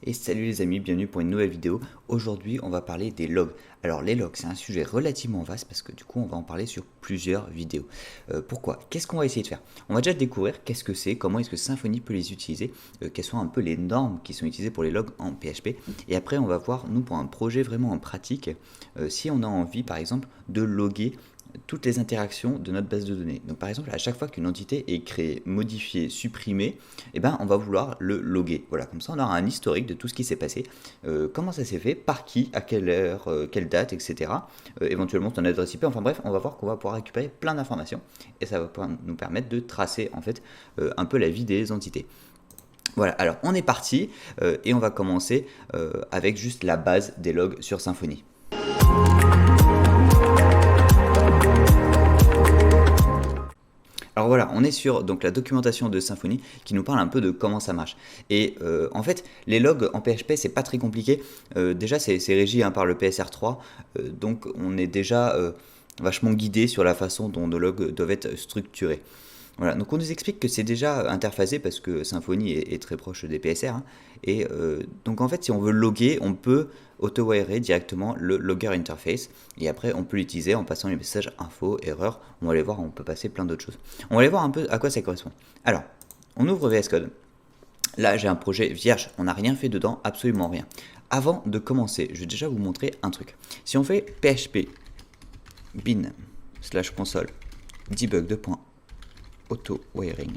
Et salut les amis, bienvenue pour une nouvelle vidéo. Aujourd'hui, on va parler des logs. Alors les logs, c'est un sujet relativement vaste parce que du coup, on va en parler sur plusieurs vidéos. Pourquoi? Qu'est-ce qu'on va essayer de faire? On va déjà découvrir qu'est-ce que c'est, comment est-ce que Symfony peut les utiliser, quelles sont un peu les normes qui sont utilisées pour les logs en PHP. Et après, on va voir, nous, pour un projet vraiment en pratique, si on a envie, par exemple, de loguer toutes les interactions de notre base de données. Donc par exemple, à chaque fois qu'une entité est créée, modifiée, supprimée, eh ben, on va vouloir le loguer. Voilà, comme ça on aura un historique de tout ce qui s'est passé, comment ça s'est fait, par qui, à quelle heure, quelle date, etc. Éventuellement ton adresse IP, enfin bref, on va voir qu'on va pouvoir récupérer plein d'informations et ça va pouvoir nous permettre de tracer en fait un peu la vie des entités. Voilà, alors on est parti et on va commencer avec juste la base des logs sur Symfony. Alors voilà, on est sur donc, la documentation de Symfony qui nous parle un peu de comment ça marche. Et en fait, les logs en PHP, c'est pas très compliqué. Déjà, c'est régi par le PSR3, donc on est déjà vachement guidé sur la façon dont nos logs doivent être structurés. Voilà, donc on nous explique que c'est déjà interphasé parce que Symfony est très proche des PSR. Hein, et donc en fait, si on veut loguer, on peut auto-wirer directement le logger interface. Et après, on peut l'utiliser en passant les messages info, erreur. On va aller voir, on peut passer plein d'autres choses. On va aller voir un peu à quoi ça correspond. Alors, on ouvre VS Code. Là, j'ai un projet vierge. On n'a rien fait dedans, absolument rien. Avant de commencer, je vais déjà vous montrer un truc. Si on fait php bin slash console debug 2. Auto-wiring.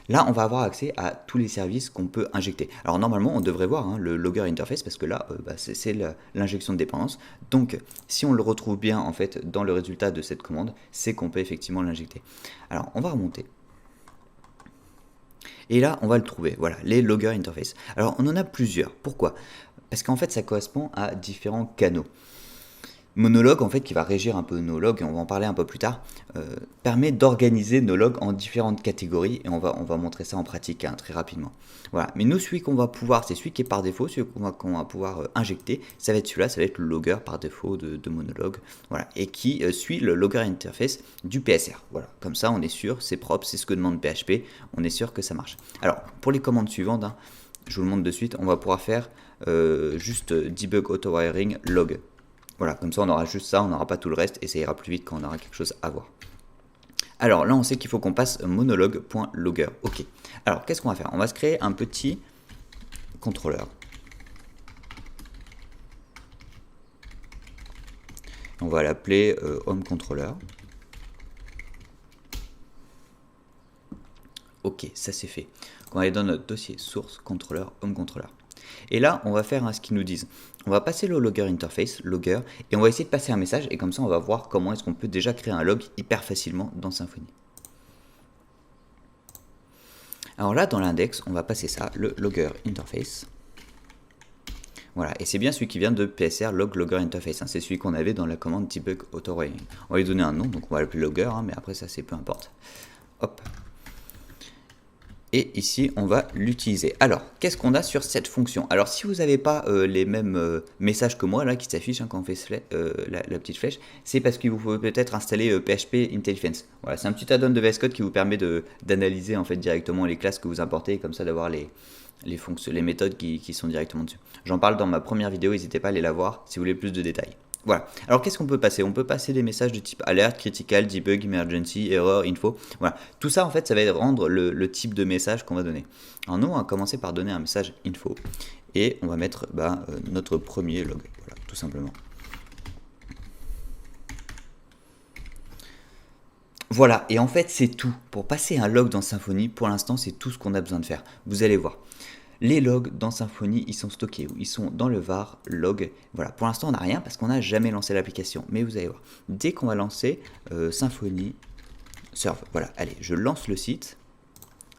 Là, on va avoir accès à tous les services qu'on peut injecter. Alors normalement, on devrait voir hein, le logger interface parce que là, c'est l'injection de dépendance. Donc, si on le retrouve bien en fait dans le résultat de cette commande, c'est qu'on peut effectivement l'injecter. Alors, on va remonter. Et là, on va le trouver. Voilà, les logger interface. Alors, on en a plusieurs. Pourquoi? Parce qu'en fait, ça correspond à différents canaux. Monologue, en fait, qui va régir un peu nos logs, et on va en parler un peu plus tard, permet d'organiser nos logs en différentes catégories, et on va montrer ça en pratique hein, très rapidement. Voilà. Mais nous, celui qu'on va pouvoir, c'est celui qui est par défaut, celui qu'on va pouvoir injecter, ça va être celui-là, ça va être le logger par défaut de Monologue, voilà, et qui suit le logger interface du PSR. Voilà. Comme ça, on est sûr, c'est propre, c'est ce que demande PHP, on est sûr que ça marche. Alors, pour les commandes suivantes, hein, je vous le montre de suite, on va pouvoir faire juste debug auto-wiring log. Voilà, comme ça on aura juste ça, on n'aura pas tout le reste et ça ira plus vite quand on aura quelque chose à voir. Alors là on sait qu'il faut qu'on passe monologue.logger. Ok. Alors qu'est-ce qu'on va faire? On va se créer un petit contrôleur. On va l'appeler home controller. Ok, ça c'est fait. On va aller dans notre dossier source controller home controller. Et là, on va faire ce qu'ils nous disent. On va passer le logger interface, logger, et on va essayer de passer un message, et comme ça, on va voir comment est-ce qu'on peut déjà créer un log hyper facilement dans Symfony. Alors là, dans l'index, on va passer ça, le logger interface. Voilà, et c'est bien celui qui vient de PSR log logger interface, hein, c'est celui qu'on avait dans la commande debug auto-wiring. On va lui donner un nom, donc on va l'appeler logger, hein, mais après ça c'est peu importe. Hop. Et ici, on va l'utiliser. Alors, qu'est-ce qu'on a sur cette fonction? Alors, si vous n'avez pas les mêmes messages que moi, là, qui s'affichent hein, quand on fait la petite flèche, c'est parce qu'il vous faut peut-être installer PHP IntelliFence. Voilà, c'est un petit add-on de VS Code qui vous permet d'analyser en fait directement les classes que vous importez, et comme ça d'avoir les méthodes qui sont directement dessus. J'en parle dans ma première vidéo, n'hésitez pas à aller la voir si vous voulez plus de détails. Voilà. Alors qu'est-ce qu'on peut passer? On peut passer des messages de type alert, critical, debug, emergency, error, info. Voilà. Tout ça en fait, ça va rendre le type de message qu'on va donner. Alors nous, on va commencer par donner un message info et on va mettre notre premier log. Voilà, tout simplement. Voilà, et en fait c'est tout. Pour passer un log dans Symfony, pour l'instant c'est tout ce qu'on a besoin de faire. Vous allez voir. Les logs dans Symfony, ils sont stockés où? Ils sont dans le var log. Voilà, pour l'instant on n'a rien parce qu'on n'a jamais lancé l'application. Mais vous allez voir, dès qu'on va lancer Symfony Serve, voilà, allez, je lance le site.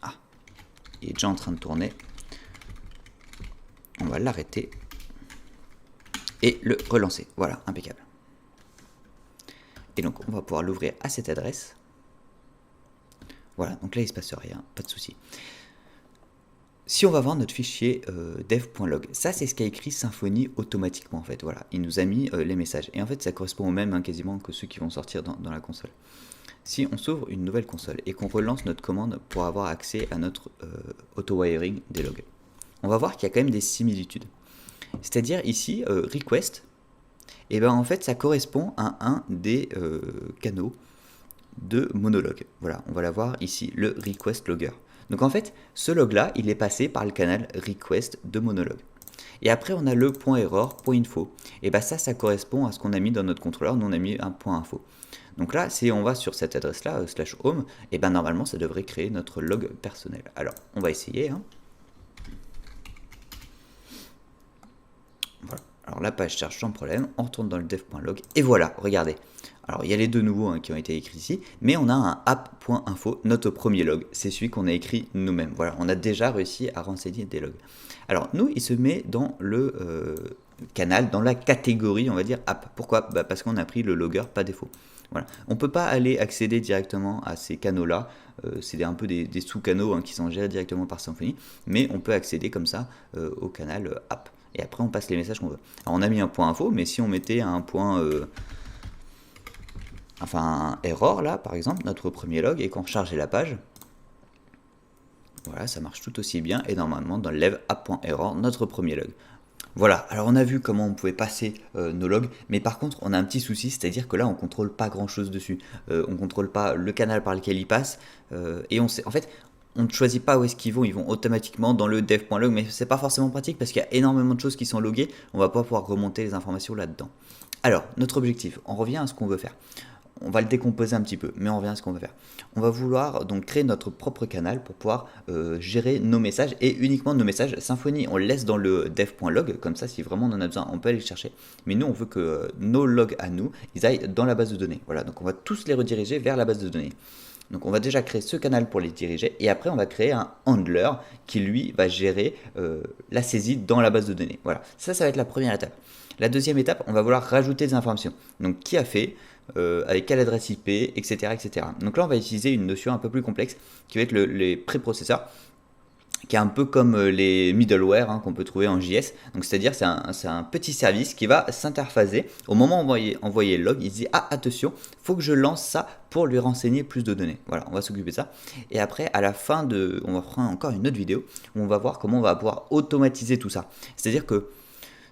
Ah, il est déjà en train de tourner. On va l'arrêter et le relancer. Voilà, impeccable. Et donc on va pouvoir l'ouvrir à cette adresse. Voilà, donc là il ne se passe rien, pas de souci. Si on va voir notre fichier dev.log, ça c'est ce qu'a écrit Symfony automatiquement en fait, voilà, il nous a mis les messages. Et en fait ça correspond au même hein, quasiment que ceux qui vont sortir dans la console. Si on s'ouvre une nouvelle console et qu'on relance notre commande pour avoir accès à notre auto-wiring des logs, on va voir qu'il y a quand même des similitudes. C'est-à-dire ici, request, et ben en fait ça correspond à un des canaux de monologue. Voilà, on va l'avoir ici, le request logger. Donc en fait, ce log-là, il est passé par le canal request de monologue. Et après, on a le .error, .info. Et bien ça correspond à ce qu'on a mis dans notre contrôleur. Nous, on a mis un .info. Donc là, si on va sur cette adresse-là, /home, et ben normalement, ça devrait créer notre log personnel. Alors, on va essayer. Hein. Voilà. Alors la page charge sans problème, on retourne dans le dev.log, et voilà, regardez. Alors il y a les deux nouveaux qui ont été écrits ici, mais on a un app.info, notre premier log, c'est celui qu'on a écrit nous-mêmes. Voilà, on a déjà réussi à renseigner des logs. Alors nous, il se met dans le canal, dans la catégorie, on va dire app. Pourquoi? Parce qu'on a pris le logger pas défaut. Voilà. On ne peut pas aller accéder directement à ces canaux-là, c'est un peu des sous-canaux qui sont gérés directement par Symfony, mais on peut accéder comme ça au canal app. Et après, on passe les messages qu'on veut. Alors, on a mis un .info, mais si on mettait un point... error, là, par exemple, notre premier log, et qu'on rechargeait la page, voilà, ça marche tout aussi bien. Et normalement, dans le lev app.error, notre premier log. Voilà, alors on a vu comment on pouvait passer nos logs, mais par contre, on a un petit souci, c'est-à-dire que là, on ne contrôle pas grand-chose dessus. On ne contrôle pas le canal par lequel ils passent, et on sait... En fait, on ne choisit pas où est-ce qu'ils vont automatiquement dans le dev.log, mais c'est pas forcément pratique parce qu'il y a énormément de choses qui sont loguées, on va pas pouvoir remonter les informations là-dedans. Alors, notre objectif, on revient à ce qu'on veut faire. On va le décomposer un petit peu, mais on revient à ce qu'on va faire. On va vouloir donc créer notre propre canal pour pouvoir gérer nos messages et uniquement nos messages. Symfony, on le laisse dans le dev.log, comme ça si vraiment on en a besoin, on peut aller le chercher. Mais nous, on veut que nos logs à nous, ils aillent dans la base de données. Voilà, donc on va tous les rediriger vers la base de données. Donc on va déjà créer ce canal pour les diriger et après on va créer un handler qui lui va gérer la saisie dans la base de données. Voilà, ça va être la première étape. La deuxième étape, on va vouloir rajouter des informations. Donc qui a fait, avec quelle adresse IP, etc., etc. Donc là on va utiliser une notion un peu plus complexe qui va être les préprocesseurs, qui est un peu comme les middleware qu'on peut trouver en JS. Donc c'est-à-dire c'est un petit service qui va s'interphaser. Au moment où on envoyer le log, il se dit ah attention, faut que je lance ça pour lui renseigner plus de données. Voilà, on va s'occuper de ça. Et après à la fin on va prendre encore une autre vidéo où on va voir comment on va pouvoir automatiser tout ça. C'est-à-dire que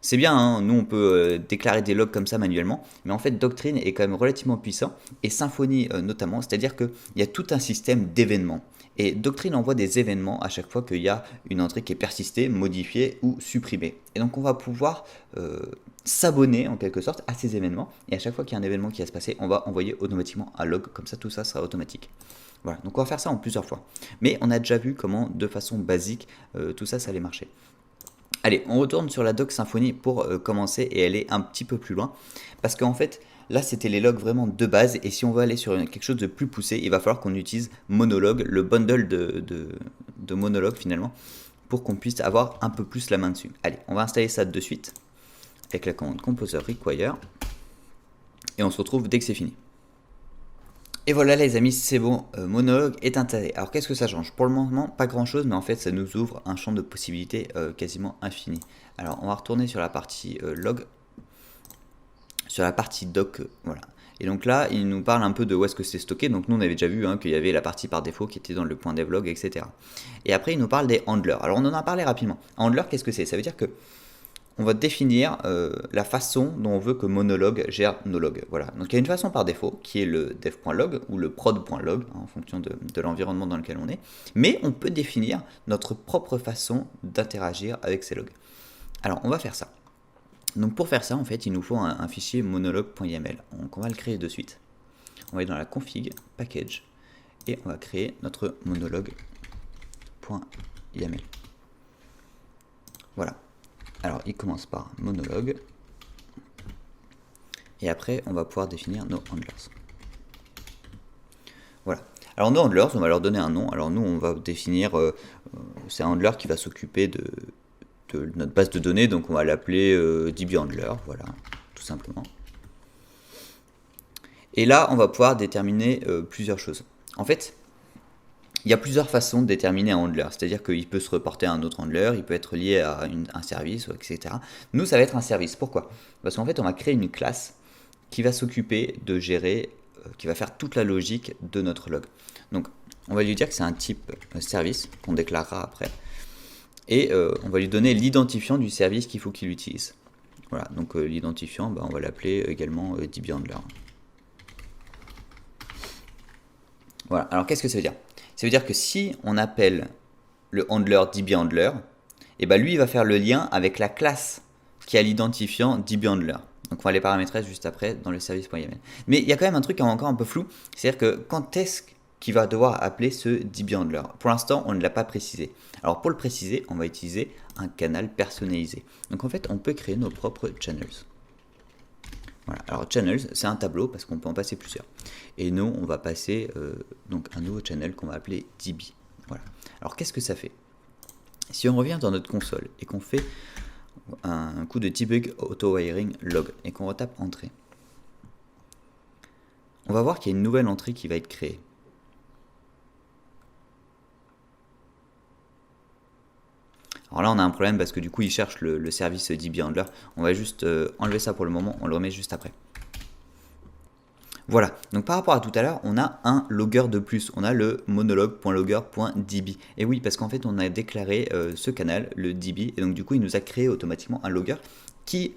c'est bien, nous on peut déclarer des logs comme ça manuellement, mais en fait Doctrine est quand même relativement puissant, et Symfony notamment, c'est-à-dire qu'il y a tout un système d'événements. Et Doctrine envoie des événements à chaque fois qu'il y a une entrée qui est persistée, modifiée ou supprimée. Et donc on va pouvoir s'abonner en quelque sorte à ces événements, et à chaque fois qu'il y a un événement qui va se passer, on va envoyer automatiquement un log, comme ça tout ça sera automatique. Voilà, donc on va faire ça en plusieurs fois. Mais on a déjà vu comment de façon basique tout ça allait marcher. Allez, on retourne sur la doc Symfony pour commencer et aller un petit peu plus loin. Parce qu'en fait, là, c'était les logs vraiment de base. Et si on veut aller sur quelque chose de plus poussé, il va falloir qu'on utilise Monologue, le bundle de Monologue finalement, pour qu'on puisse avoir un peu plus la main dessus. Allez, on va installer ça de suite avec la commande composer require. Et on se retrouve dès que c'est fini. Et voilà les amis, c'est bon, Monologue est installé. Alors qu'est-ce que ça change? Pour le moment, pas grand chose, mais en fait ça nous ouvre un champ de possibilités quasiment infini. Alors on va retourner sur la partie log, sur la partie doc, voilà. Et donc là, il nous parle un peu de où est-ce que c'est stocké. Donc nous on avait déjà vu qu'il y avait la partie par défaut qui était dans le point devlog, etc. Et après il nous parle des handlers. Alors on en a parlé rapidement. Handler, qu'est-ce que c'est? Ça veut dire que on va définir la façon dont on veut que Monologue gère nos logs. Voilà. Donc il y a une façon par défaut qui est le dev.log ou le prod.log en fonction de l'environnement dans lequel on est. Mais on peut définir notre propre façon d'interagir avec ces logs. Alors on va faire ça. Donc pour faire ça, en fait, il nous faut un fichier monologue.yml. Donc on va le créer de suite. On va aller dans la config, package, et on va créer notre monologue.yml. Voilà. Alors, il commence par monologue. Et après, on va pouvoir définir nos handlers. Voilà. Alors, nos handlers, on va leur donner un nom. Alors, nous, on va définir... c'est un handler qui va s'occuper de notre base de données. Donc, on va l'appeler dbhandler. Voilà, tout simplement. Et là, on va pouvoir déterminer plusieurs choses. En fait... il y a plusieurs façons de déterminer un handler, c'est-à-dire qu'il peut se reporter à un autre handler, il peut être lié à un service, etc. Nous, ça va être un service. Pourquoi? Parce qu'en fait, on va créer une classe qui va s'occuper de gérer qui va faire toute la logique de notre log. Donc on va lui dire que c'est un type service qu'on déclarera après. Et on va lui donner l'identifiant du service qu'il faut qu'il utilise. Voilà, donc l'identifiant, on va l'appeler également dbHandler. Voilà, alors qu'est-ce que ça veut dire? Ça veut dire que si on appelle le handler dbHandler, et lui il va faire le lien avec la classe qui a l'identifiant dbHandler. Donc on va les paramétrer juste après dans le service.yml. Mais il y a quand même un truc qui est encore un peu flou, c'est-à-dire que quand est-ce qu'il va devoir appeler ce dbHandler? Pour l'instant, on ne l'a pas précisé. Alors pour le préciser, on va utiliser un canal personnalisé. Donc en fait, on peut créer nos propres channels. Voilà. Alors channels, c'est un tableau parce qu'on peut en passer plusieurs. Et nous, on va passer donc un nouveau channel qu'on va appeler db. Voilà. Alors qu'est-ce que ça fait? Si on revient dans notre console et qu'on fait un coup de debug auto-wiring log et qu'on retape entrée, on va voir qu'il y a une nouvelle entrée qui va être créée. Alors là, on a un problème parce que du coup, il cherche le service dbHandler. On va juste enlever ça pour le moment, on le remet juste après. Voilà, donc par rapport à tout à l'heure, on a un logger de plus. On a le monologue.logger.db. Et oui, parce qu'en fait, on a déclaré ce canal, le db, et donc du coup, il nous a créé automatiquement un logger qui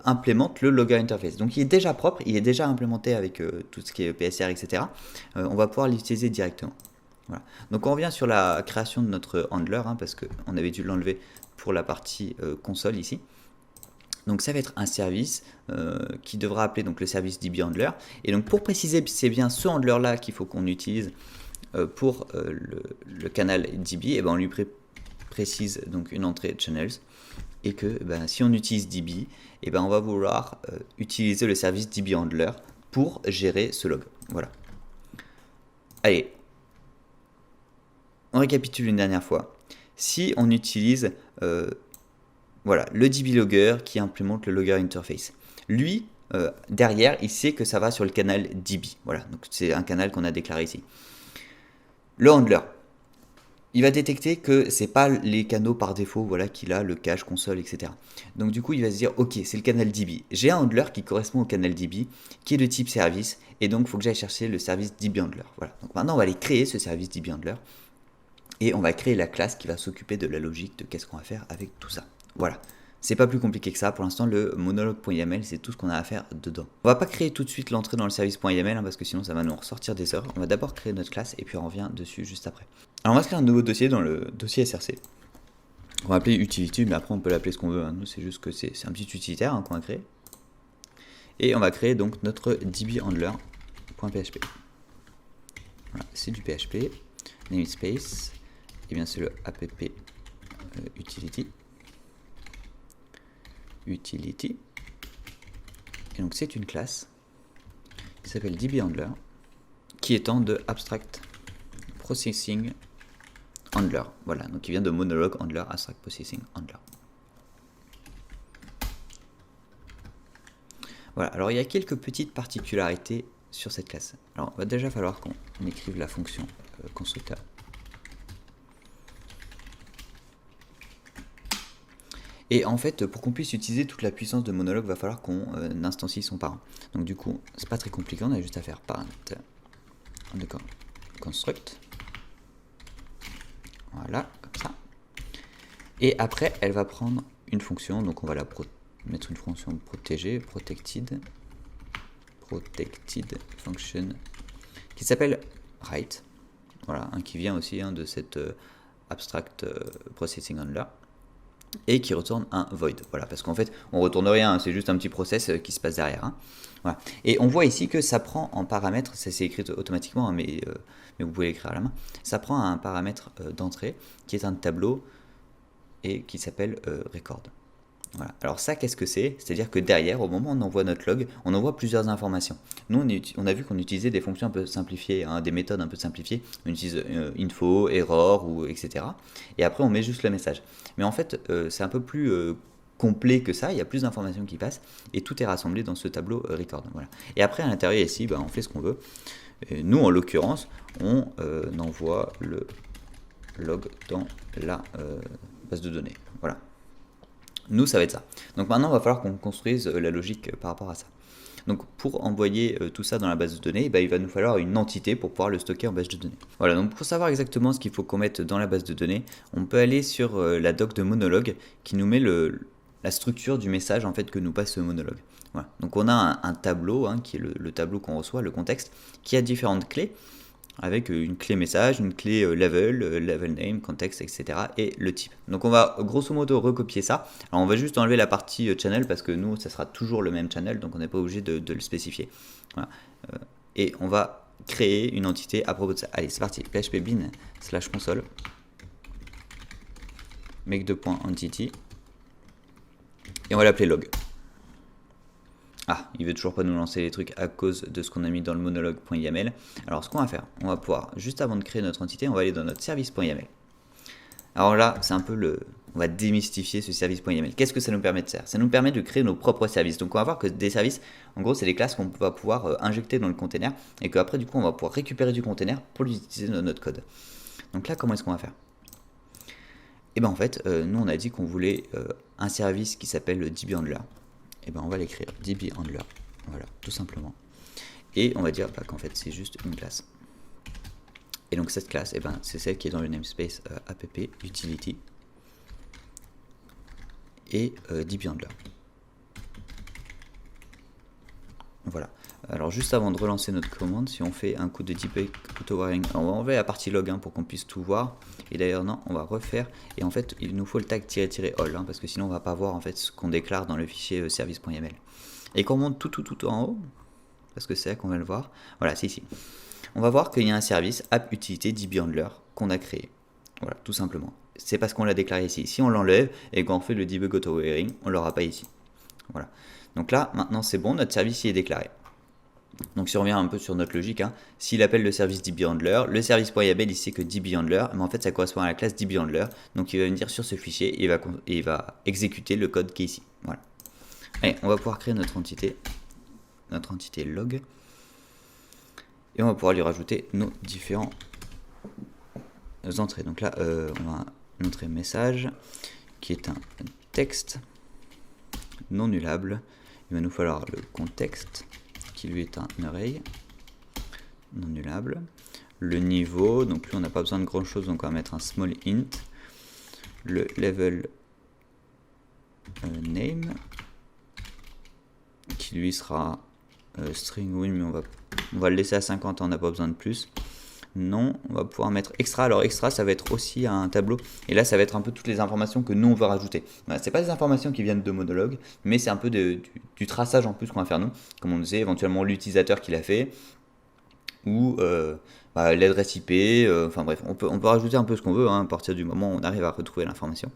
implémente le logger interface. Donc il est déjà propre, il est déjà implémenté avec tout ce qui est PSR, etc. On va pouvoir l'utiliser directement. Voilà. Donc on revient sur la création de notre handler, parce qu'on avait dû l'enlever pour la partie console ici. Donc ça va être un service qui devra appeler donc le service dbHandler. Et donc pour préciser, c'est bien ce handler là qu'il faut qu'on utilise pour le canal db. Et on lui précise donc une entrée channels. Et que si on utilise db, on va vouloir utiliser le service dbHandler pour gérer ce log. Voilà. Allez. On récapitule une dernière fois. Si on utilise voilà, le dblogger qui implémente le logger interface, lui, derrière, il sait que ça va sur le canal db. Voilà, donc c'est un canal qu'on a déclaré ici. Le handler, il va détecter que c'est pas les canaux par défaut, voilà, qu'il a, le cache, console, etc. Donc du coup, il va se dire, ok, c'est le canal db. J'ai un handler qui correspond au canal db, qui est de type service, et donc il faut que j'aille chercher le service dbHandler. Voilà, donc maintenant on va aller créer ce service dbHandler. Et on va créer la classe qui va s'occuper de la logique de qu'est-ce qu'on va faire avec tout ça. Voilà, c'est pas plus compliqué que ça. Pour l'instant, le monologue.yml, c'est tout ce qu'on a à faire dedans. On va pas créer tout de suite l'entrée dans le service.yml parce que sinon ça va nous ressortir des erreurs. On va d'abord créer notre classe et puis on revient dessus juste après. Alors on va se créer un nouveau dossier dans le dossier src. On va appeler utility, mais après on peut l'appeler ce qu'on veut. Nous, c'est juste que c'est un petit utilitaire qu'on va créer. Et on va créer donc notre dbHandler.php. Voilà, c'est du PHP. Namespace. Et bien c'est le app utility. Utility. Et donc c'est une classe qui s'appelle dbHandler, qui étend de abstract processing handler. Voilà, donc il vient de monologue handler abstract processing handler. Voilà, alors il y a quelques petites particularités sur cette classe. Alors il va déjà falloir qu'on écrive la fonction constructeur. Et en fait, pour qu'on puisse utiliser toute la puissance de monologue, il va falloir qu'on instancie son parent. Donc du coup, c'est pas très compliqué, on a juste à faire parent construct. Voilà, comme ça. Et après, elle va prendre une fonction, donc on va mettre une fonction protégée, protected function, qui s'appelle write. Voilà, qui vient aussi de cette abstract processing handler. Et qui retourne un void, voilà, parce qu'en fait on retourne rien, c'est juste un petit process qui se passe derrière. Voilà. Et on voit ici que ça prend en paramètre, ça c'est écrit automatiquement, mais vous pouvez l'écrire à la main, ça prend un paramètre d'entrée qui est un tableau et qui s'appelle record. Voilà. Alors ça, qu'est-ce que c'est? C'est-à-dire que derrière, au moment où on envoie notre log, on envoie plusieurs informations. Nous, on a vu qu'on utilisait des fonctions un peu simplifiées, des méthodes un peu simplifiées. On utilise info, error, ou etc. Et après, on met juste le message. Mais en fait, c'est un peu plus complet que ça. Il y a plus d'informations qui passent. Et tout est rassemblé dans ce tableau record. Voilà. Et après, à l'intérieur, ici, on fait ce qu'on veut. Et nous, en l'occurrence, on envoie le log dans la base de données. Voilà. Nous, ça va être ça. Donc maintenant, il va falloir qu'on construise la logique par rapport à ça. Donc pour envoyer tout ça dans la base de données, il va nous falloir une entité pour pouvoir le stocker en base de données. Voilà, donc pour savoir exactement ce qu'il faut qu'on mette dans la base de données, on peut aller sur la doc de Monologue qui nous met la structure du message en fait que nous passe ce monologue. Voilà. Donc on a un tableau, qui est le tableau qu'on reçoit, le contexte, qui a différentes clés, avec une clé message, une clé level name, context, etc. et le type. Donc on va grosso modo recopier ça. Alors on va juste enlever la partie channel parce que nous, ça sera toujours le même channel, donc on n'est pas obligé de le spécifier. Voilà. Et on va créer une entité à propos de ça. Allez, c'est parti. PHP bin /console make de point entity et on va l'appeler log. Ah, il veut toujours pas nous lancer les trucs à cause de ce qu'on a mis dans le monologue.yml. Alors ce qu'on va faire, on va pouvoir, juste avant de créer notre entité, on va aller dans notre service.yml. Alors là, c'est un peu on va démystifier ce service.yml. Qu'est-ce que ça nous permet de faire? Ça nous permet de créer nos propres services. Donc on va voir que des services, en gros, c'est des classes qu'on va pouvoir injecter dans le container et qu'après, du coup, on va pouvoir récupérer du container pour l'utiliser dans notre code. Donc là, comment est-ce qu'on va faire? Et bien en fait, nous, on a dit qu'on voulait un service qui s'appelle dbhandler. Et ben on va l'écrire dbhandler, voilà, tout simplement. Et on va dire qu'en fait c'est juste une classe. Et donc cette classe, c'est celle qui est dans le namespace app utility et dbhandler. Voilà. Alors juste avant de relancer notre commande, si on fait un coup de debug auto-wiring, on va enlever la partie log pour qu'on puisse tout voir. Et d'ailleurs non, on va refaire. Et en fait, il nous faut le tag -all parce que sinon on va pas voir en fait ce qu'on déclare dans le fichier service.yml. Et qu'on monte tout en haut, parce que c'est là qu'on va le voir. Voilà, c'est ici. On va voir qu'il y a un service app utilité dbhandler qu'on a créé. Voilà, tout simplement. C'est parce qu'on l'a déclaré ici. Si on l'enlève et qu'on fait le debug auto-wiring, on l'aura pas ici. Voilà. Donc là, maintenant c'est bon, notre service y est déclaré. Donc si on revient un peu sur notre logique, s'il appelle le service dbhandler, le service.yml ici que dbhandler, mais en fait ça correspond à la classe dbhandler, donc il va venir sur ce fichier et il va exécuter le code qui est ici. Voilà. Allez, on va pouvoir créer notre entité log, et on va pouvoir lui rajouter nos différents entrées. Donc là, on va montrer message, qui est un texte non nullable. Il va nous falloir le contexte, qui lui est un array non nullable. Le niveau, donc lui on n'a pas besoin de grand chose, donc on va mettre un small int. Le level name, qui lui sera string win, mais on va le laisser à 50, on n'a pas besoin de plus. Non, on va pouvoir mettre extra. Alors extra, ça va être aussi un tableau. Et là, ça va être un peu toutes les informations que nous, on veut rajouter. Voilà, c'est pas des informations qui viennent de Monologue, mais c'est un peu du traçage en plus qu'on va faire nous. Comme on disait, éventuellement l'utilisateur qui l'a fait, ou l'adresse IP. Enfin bref, on peut rajouter un peu ce qu'on veut à partir du moment où on arrive à retrouver l'information.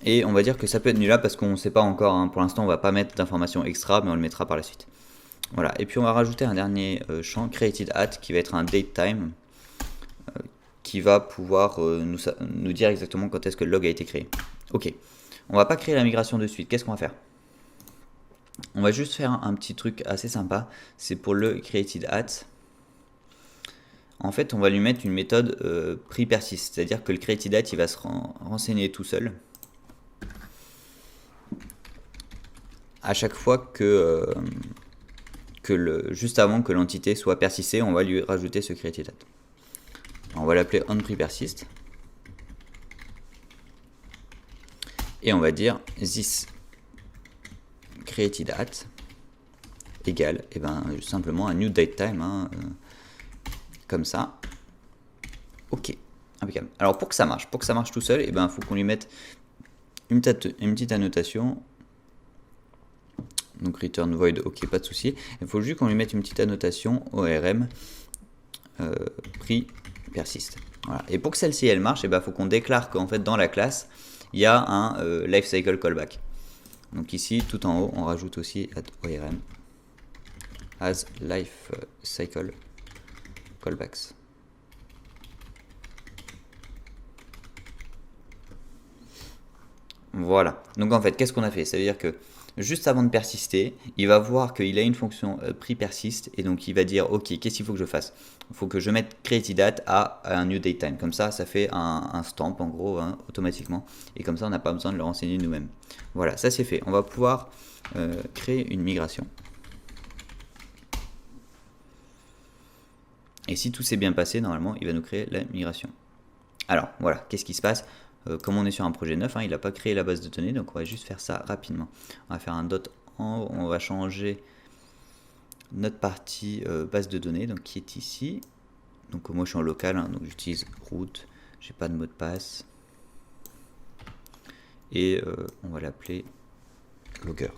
Et on va dire que ça peut être nul là parce qu'on ne sait pas encore. Pour l'instant, on va pas mettre d'informations extra, mais on le mettra par la suite. Voilà, et puis on va rajouter un dernier champ, created at, qui va être un datetime, qui va pouvoir nous dire exactement quand est-ce que le log a été créé. Ok, on va pas créer la migration de suite, qu'est-ce qu'on va faire? On va juste faire un petit truc assez sympa, c'est pour le created at. En fait, on va lui mettre une méthode pre-persist, c'est-à-dire que le created at, il va se renseigner tout seul. À chaque fois que juste avant que l'entité soit persistée, on va lui rajouter ce created at. On va l'appeler onPrePersist. Et on va dire this created at égale simplement un new datetime, comme ça. Ok, impeccable. Alors pour que ça marche tout seul, il faut qu'on lui mette une petite annotation. Donc return void, ok, pas de souci. Il faut juste qu'on lui mette une petite annotation ORM pre-persist. Voilà. Et pour que celle-ci elle marche, il faut qu'on déclare qu'en fait dans la classe il y a un lifecycle callback. Donc ici tout en haut on rajoute aussi ORM as lifecycle callbacks. Voilà. Donc en fait qu'est-ce qu'on a fait? Ça veut dire que juste avant de persister, il va voir qu'il a une fonction pre-persist et donc il va dire ok, qu'est-ce qu'il faut que je fasse? Il faut que je mette createDate à un new datetime. Comme ça fait un stamp en gros hein, automatiquement et comme ça on n'a pas besoin de le renseigner nous-mêmes. Voilà, ça c'est fait. On va pouvoir créer une migration. Et si tout s'est bien passé, normalement il va nous créer la migration. Alors voilà, qu'est-ce qui se passe? Comme on est sur un projet neuf, hein, il n'a pas créé la base de données, donc on va juste faire ça rapidement. On va faire un dot en haut, on va changer notre partie base de données, donc qui est ici. Donc moi je suis en local, hein, donc j'utilise root, j'ai pas de mot de passe. Et on va l'appeler logger.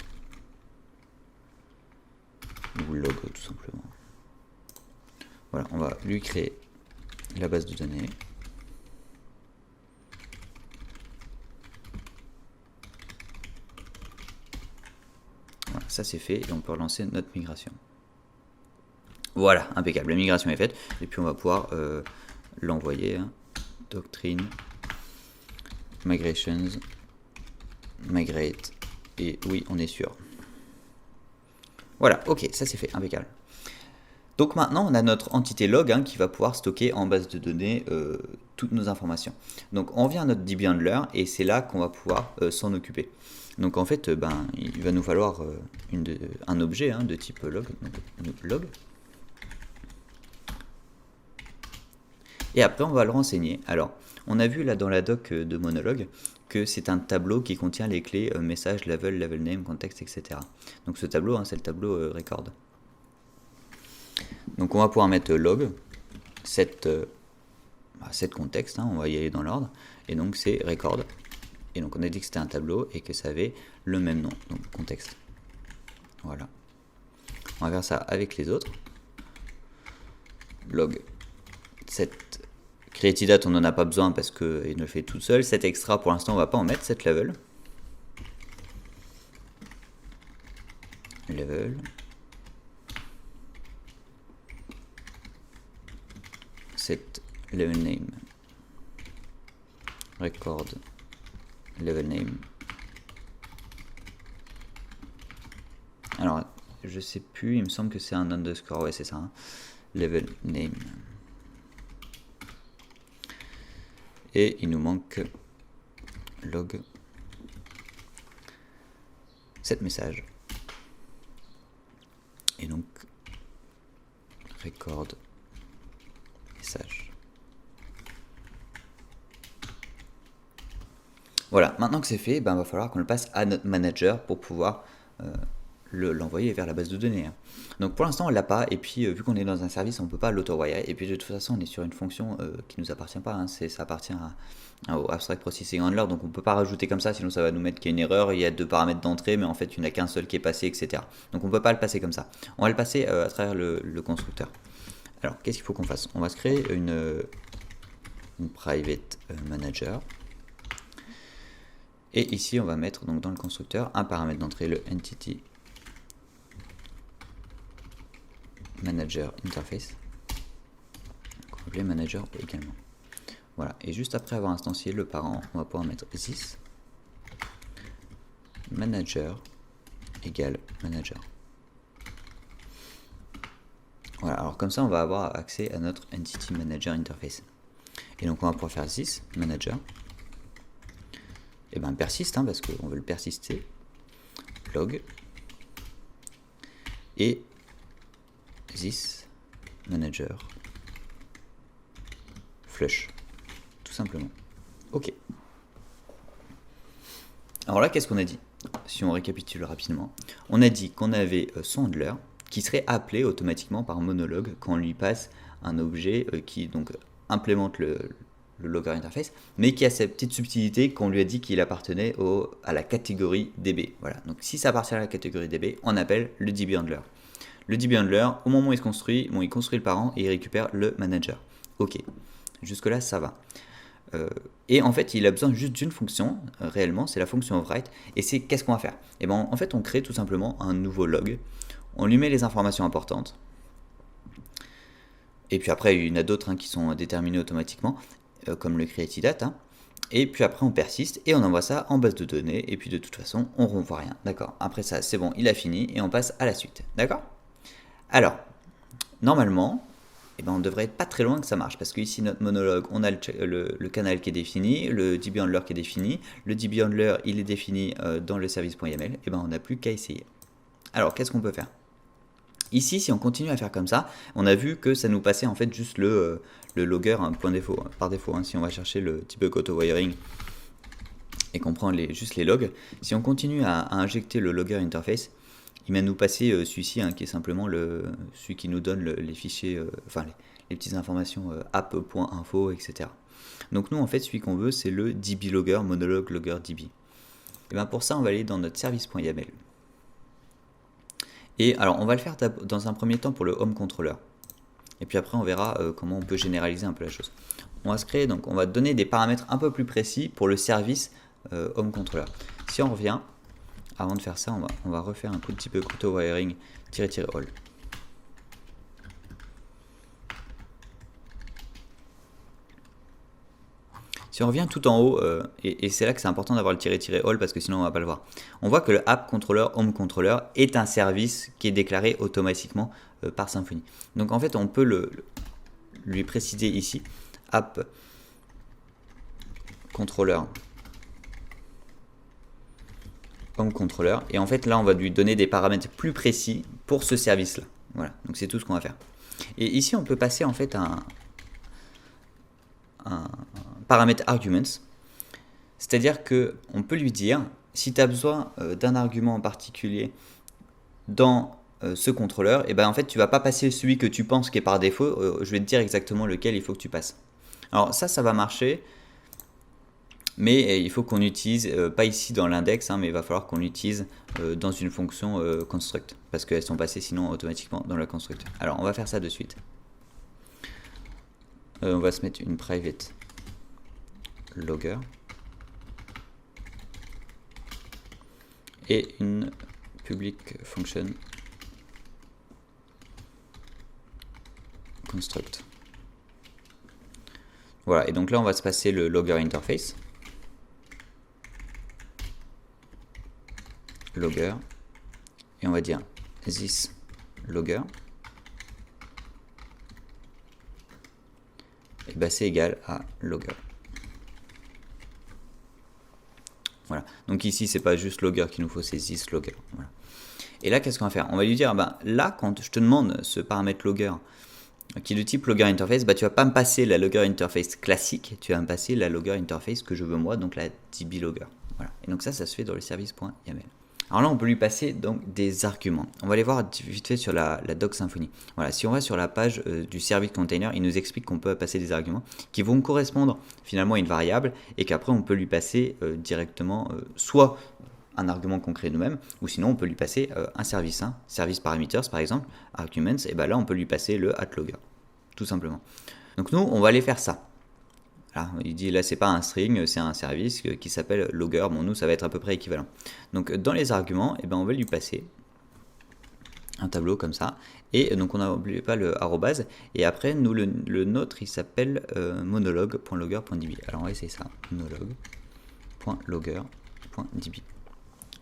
Ou log tout simplement. Voilà, on va lui créer la base de données. Voilà, ça c'est fait et on peut relancer notre migration. Voilà, impeccable, la migration est faite et puis on va pouvoir l'envoyer. Hein. Doctrine, migrations, migrate et oui, on est sûr. Voilà, ok, ça c'est fait, impeccable. Donc maintenant, on a notre entité log hein, qui va pouvoir stocker en base de données toutes nos informations. Donc on vient à notre DBHandler et c'est là qu'on va pouvoir s'en occuper. Donc en fait, il va nous falloir un objet hein, de type log. Donc, log. Et après, on va le renseigner. Alors, on a vu là dans la doc de Monologue que c'est un tableau qui contient les clés message, level, level name, context, etc. Donc ce tableau, hein, c'est le tableau record. Donc on va pouvoir mettre log, set contexte, hein, on va y aller dans l'ordre, et donc c'est record. Et donc on a dit que c'était un tableau et que ça avait le même nom, donc contexte. Voilà. On va faire ça avec les autres. Log, set createDate, on n'en a pas besoin parce qu'il le fait tout seul. Set extra, pour l'instant on va pas en mettre, set level. Level. Set level name, record level name. Alors je sais plus, il me semble que c'est un underscore, ouais c'est ça, hein. Level name. Et il nous manque log set message. Et donc record message. Voilà, maintenant que c'est fait, il va falloir qu'on le passe à notre manager pour pouvoir l'envoyer vers la base de données. Hein. Donc pour l'instant on l'a pas, et puis vu qu'on est dans un service, on ne peut pas l'auto-wire, et puis de toute façon on est sur une fonction qui nous appartient pas, hein. Ça appartient au Abstract Processing Handler, donc on ne peut pas rajouter comme ça, sinon ça va nous mettre qu'il y a une erreur, il y a 2 paramètres d'entrée, mais en fait il n'y en a qu'un seul qui est passé, etc. Donc on ne peut pas le passer comme ça. On va le passer à travers le constructeur. Alors qu'est-ce qu'il faut qu'on fasse? On va se créer une private manager. Et ici on va mettre donc dans le constructeur un paramètre d'entrée, le entity manager interface. Donc on va appeler manager également. Voilà, et juste après avoir instancié le parent, on va pouvoir mettre this manager égale manager. Voilà, alors comme ça on va avoir accès à notre entity manager interface. Et donc on va pouvoir faire this manager. Et persiste, hein, parce qu'on veut le persister. Log. Et this manager flush. Tout simplement. Ok. Alors là, qu'est-ce qu'on a dit? Si on récapitule rapidement, on a dit qu'on avait son handler qui serait appelé automatiquement par Monologue quand on lui passe un objet qui donc implémente le logger interface, mais qui a cette petite subtilité qu'on lui a dit qu'il appartenait à la catégorie DB. Voilà. Donc si ça appartient à la catégorie DB, on appelle le DBHandler. Le DBHandler, au moment où il se construit, il construit le parent et il récupère le manager. Ok. Jusque là, ça va. Et en fait, il a besoin juste d'une fonction, réellement, c'est la fonction write. Et c'est qu'est-ce qu'on va faire? Et en fait, on crée tout simplement un nouveau log. On lui met les informations importantes. Et puis après, il y en a d'autres qui sont déterminées automatiquement, comme le createDate. Et puis après on persiste et on envoie ça en base de données et puis de toute façon on ne voit rien, d'accord. Après ça c'est bon, il a fini et on passe à la suite, d'accord. Alors, normalement, eh ben, on devrait être pas très loin que ça marche parce que ici notre monologue, on a le canal qui est défini, le DB handler qui est défini, le DB handler il est défini dans le service.yml, et ben on n'a plus qu'à essayer. Alors qu'est-ce qu'on peut faire? Ici, si on continue à faire comme ça, on a vu que ça nous passait en fait juste le logger point défaut, par défaut. Hein, si on va chercher le debug auto wiring et qu'on prend juste les logs, si on continue à injecter le logger interface, il va nous passer celui-ci qui est simplement celui qui nous donne les fichiers, les petites informations app.info, etc. Donc nous en fait celui qu'on veut c'est le db logger, monologue logger db. Et bien pour ça on va aller dans notre service.yml. Et alors on va le faire dans un premier temps pour le home controller. Et puis après on verra comment on peut généraliser un peu la chose. On va se créer, donc on va donner des paramètres un peu plus précis pour le service home controller. Si on revient, avant de faire ça, on va refaire un coup de debug auto wiring -all. Si on revient tout en haut, et c'est là que c'est important d'avoir le -all parce que sinon on va pas le voir. On voit que le app controller home controller est un service qui est déclaré automatiquement par Symfony. Donc en fait on peut lui préciser ici app controller home controller, et en fait là on va lui donner des paramètres plus précis pour ce service là. Voilà, donc c'est tout ce qu'on va faire. Et ici on peut passer en fait un paramètre arguments, c'est-à-dire que on peut lui dire si tu as besoin d'un argument en particulier dans ce contrôleur, et ben en fait tu vas pas passer celui que tu penses qui est par défaut, je vais te dire exactement lequel il faut que tu passes. Alors ça va marcher, mais il faut qu'on utilise, pas ici dans l'index, mais il va falloir qu'on l'utilise dans une fonction construct, parce qu'elles sont passées sinon automatiquement dans la construct. Alors on va faire ça de suite. On va se mettre une private logger et une public function construct. Voilà, et donc là on va se passer le logger interface. Logger, et on va dire this logger, et ben c'est égal à logger. Voilà, donc ici c'est pas juste logger qu'il nous faut, c'est this logger. Voilà. Et là qu'est-ce qu'on va faire? On va lui dire, là quand je te demande ce paramètre logger qui est de type logger interface, tu vas pas me passer la logger interface classique, tu vas me passer la logger interface que je veux moi, donc la db logger. Voilà. Et donc ça se fait dans le service.yml. Alors là, on peut lui passer donc des arguments. On va aller voir vite fait sur la doc Symfony. Voilà, si on va sur la page du service container, il nous explique qu'on peut passer des arguments qui vont correspondre finalement à une variable et qu'après on peut lui passer directement soit un argument qu'on crée nous-mêmes, ou sinon on peut lui passer un service, service parameters par exemple, arguments, et là on peut lui passer le @logger, tout simplement. Donc nous, on va aller faire ça. Là, il dit là c'est pas un string, c'est un service qui s'appelle logger. Bon, nous ça va être à peu près équivalent. Donc dans les arguments, on va lui passer un tableau comme ça, et donc on n'oublie pas le arrobase, et après nous le nôtre il s'appelle monologue.logger.db. Alors on va essayer ça, monologue.logger.db.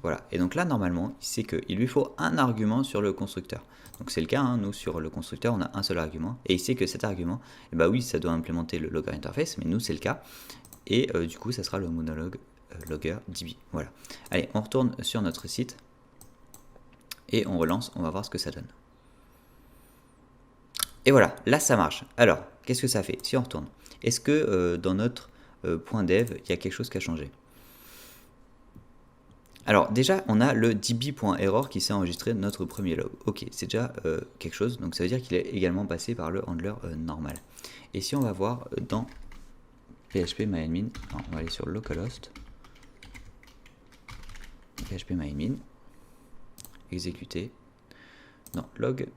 Voilà, et donc là normalement il sait qu'il lui faut un argument sur le constructeur. Donc c'est le cas, nous sur le constructeur on a un seul argument, et il sait que cet argument, oui ça doit implémenter le logger interface, mais nous c'est le cas, et du coup ça sera le monologue logger db. Voilà, allez on retourne sur notre site, et on relance, on va voir ce que ça donne. Et voilà, là ça marche. Alors, qu'est-ce que ça fait? Si on retourne, est-ce que dans notre .dev, il y a quelque chose qui a changé? Alors déjà, on a le db.error qui s'est enregistré de notre premier log. Ok, c'est déjà quelque chose, donc ça veut dire qu'il est également passé par le handler normal. Et si on va voir dans php-myadmin, on va aller sur localhost, php-myadmin, exécuter, non, log.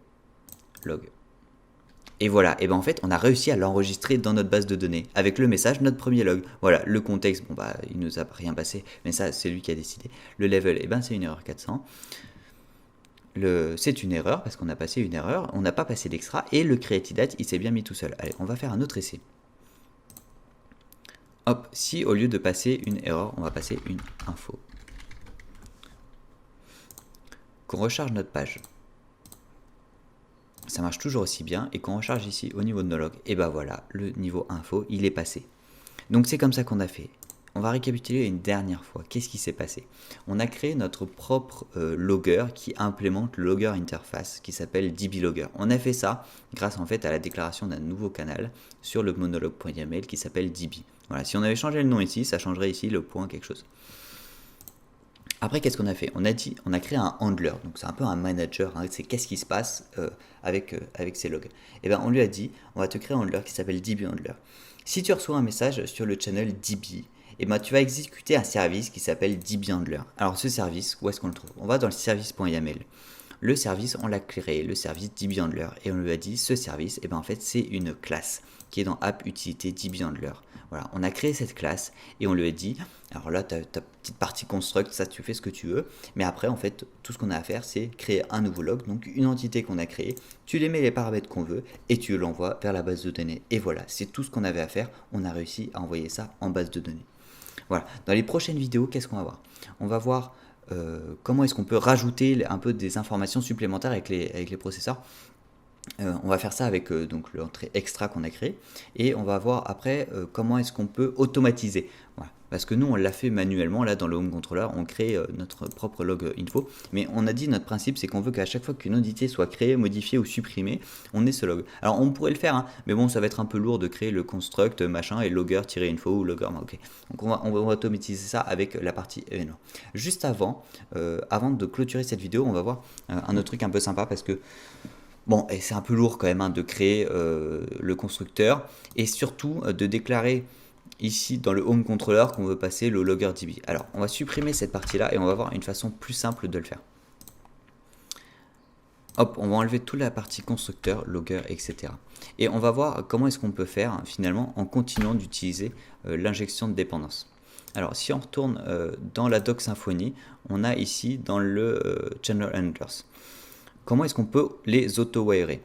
Et voilà, et en fait on a réussi à l'enregistrer dans notre base de données avec le message notre premier log. Voilà, le contexte, il nous a rien passé, mais ça c'est lui qui a décidé. Le level, c'est une erreur 400. C'est une erreur parce qu'on a passé une erreur, on n'a pas passé d'extra, et le created date il s'est bien mis tout seul. Allez, on va faire un autre essai. hop, si au lieu de passer une erreur, on va passer une info, qu'on recharge notre page, ça marche toujours aussi bien, et qu'on recharge ici au niveau de nos logs, et ben voilà, le niveau info, il est passé. Donc c'est comme ça qu'on a fait. On va récapituler une dernière fois. Qu'est-ce qui s'est passé? On a créé notre propre logger qui implémente le logger interface qui s'appelle dblogger. On a fait ça grâce en fait à la déclaration d'un nouveau canal sur le monologue.yml qui s'appelle db. Voilà, si on avait changé le nom ici, ça changerait ici le point quelque chose. Après, qu'est-ce qu'on a fait? On a créé un handler, donc c'est un peu un manager, hein, c'est qu'est-ce qui se passe avec ces logs. Et ben on lui a dit, on va te créer un handler qui s'appelle dbhandler. Si tu reçois un message sur le channel db, et ben tu vas exécuter un service qui s'appelle dbhandler. Alors ce service, où est-ce qu'on le trouve? On va dans le service.yml. Le service, on l'a créé, le service dbhandler, et on lui a dit, ce service, et ben en fait c'est une classe qui est dans app utilité dbhandler. Voilà, on a créé cette classe et on lui a dit, alors là, ta petite partie construct, ça tu fais ce que tu veux, mais après, en fait, tout ce qu'on a à faire, c'est créer un nouveau log, donc une entité qu'on a créée, tu les mets les paramètres qu'on veut et tu l'envoies vers la base de données. Et voilà, c'est tout ce qu'on avait à faire, on a réussi à envoyer ça en base de données. Voilà, dans les prochaines vidéos, qu'est-ce qu'on va voir? On va voir comment est-ce qu'on peut rajouter un peu des informations supplémentaires avec les processeurs. On va faire ça avec donc l'entrée extra qu'on a créée et on va voir après comment est-ce qu'on peut automatiser. Voilà. Parce que nous on l'a fait manuellement, là dans le home controller on crée notre propre log info, mais on a dit notre principe c'est qu'on veut qu'à chaque fois qu'une entité soit créée, modifiée ou supprimée, on ait ce log. Alors on pourrait le faire, hein, mais bon ça va être un peu lourd de créer le construct machin et logger-info ou logger. Ok. Donc on va automatiser ça avec la partie événement. Juste avant de clôturer cette vidéo, on va voir un autre truc un peu sympa parce que bon, et c'est un peu lourd quand même hein, de créer le constructeur et surtout de déclarer ici dans le home controller qu'on veut passer le logger db. Alors on va supprimer cette partie là et on va voir une façon plus simple de le faire. Hop, on va enlever toute la partie constructeur, logger, etc. Et on va voir comment est-ce qu'on peut faire hein, finalement en continuant d'utiliser l'injection de dépendance. Alors si on retourne dans la doc Symfony, on a ici dans le channel handlers. Comment est-ce qu'on peut les auto-wirer?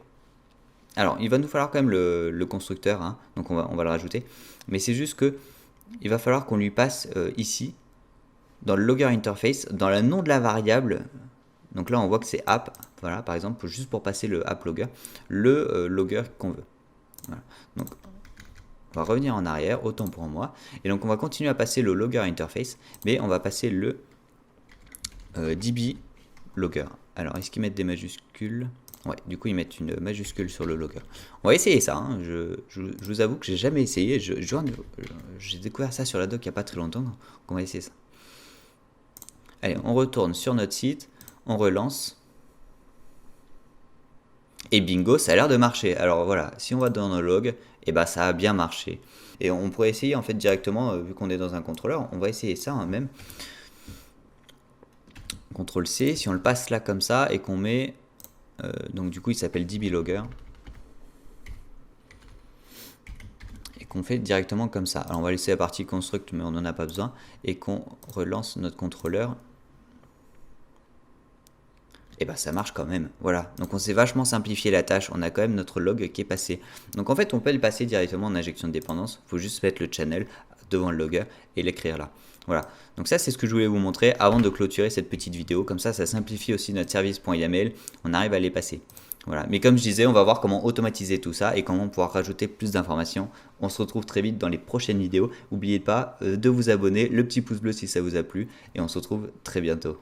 Alors, il va nous falloir quand même le constructeur, hein, donc on va le rajouter. Mais c'est juste que il va falloir qu'on lui passe ici, dans le logger interface, dans le nom de la variable. Donc là, on voit que c'est app, voilà, par exemple, juste pour passer le app logger, le logger qu'on veut. Voilà. Donc, on va revenir en arrière, autant pour moi. Et donc, on va continuer à passer le logger interface, mais on va passer le db logger. Alors, est-ce qu'ils mettent des majuscules? Ouais, du coup, ils mettent une majuscule sur le logger. On va essayer ça. Hein. Je vous avoue que j'ai jamais essayé. J'ai découvert ça sur la doc il n'y a pas très longtemps. Donc, on va essayer ça. Allez, on retourne sur notre site. On relance. Et bingo, ça a l'air de marcher. Alors voilà, si on va dans nos logs, et ben ça a bien marché. Et on pourrait essayer en fait directement, vu qu'on est dans un contrôleur, on va essayer ça hein, même. CTRL C, si on le passe là comme ça et qu'on met, donc du coup il s'appelle dblogger, et qu'on fait directement comme ça. Alors on va laisser la partie construct mais on n'en a pas besoin, et qu'on relance notre contrôleur, et bah ça marche quand même, voilà. Donc on s'est vachement simplifié la tâche, on a quand même notre log qui est passé. Donc en fait on peut le passer directement en injection de dépendance, il faut juste mettre le channel devant le logger et l'écrire là. Voilà, donc ça c'est ce que je voulais vous montrer avant de clôturer cette petite vidéo, comme ça simplifie aussi notre service.yml, on arrive à les passer. Voilà, mais comme je disais, on va voir comment automatiser tout ça et comment pouvoir rajouter plus d'informations. On se retrouve très vite dans les prochaines vidéos. N'oubliez pas de vous abonner, le petit pouce bleu si ça vous a plu, et on se retrouve très bientôt.